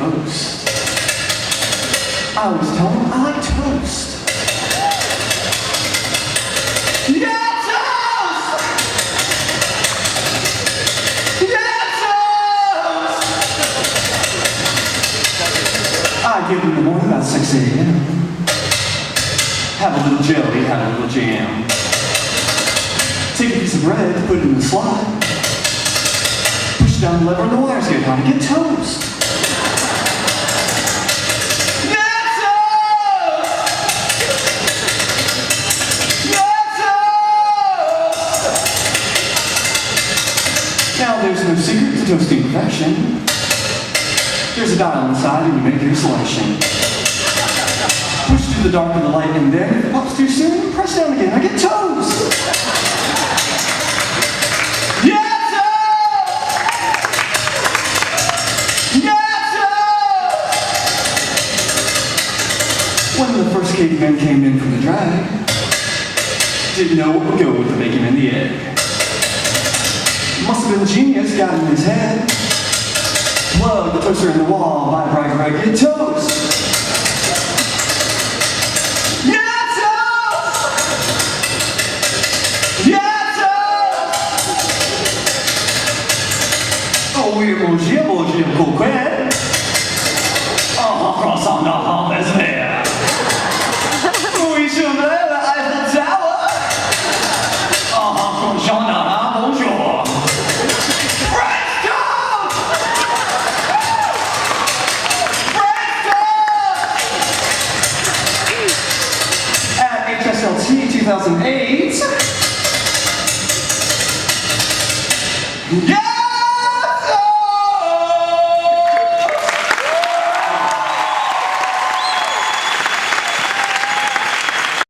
toast. I always tell them I like toast. Yeah, toast! Yeah, toast! I give them in the morning about 6 a.m. Have a little jelly, have a little jam. Take a piece of bread, put it in the slot. Push down the lever and the wires get hot and get toast. Now there's no secret to toasting perfection. There's a dial inside and you make your selection. Push through the dark and the light and then if it pops too soon, press down again and I get toast. Yeah, toast! Yeah, toast! When the first caveman came in from the drag, didn't know what would go with the bacon and the egg. Must have been genius, got in his head. Plug the toaster in the wall, buy bright bread, get toast. Yeah, toast! Yeah, toast! Oh oui, mon coquet. Oh, croissant d'enfant vert. Oui, je veux la Eiffel Tower. Oh, croissant bonjour. HSLT 2008. Yeah!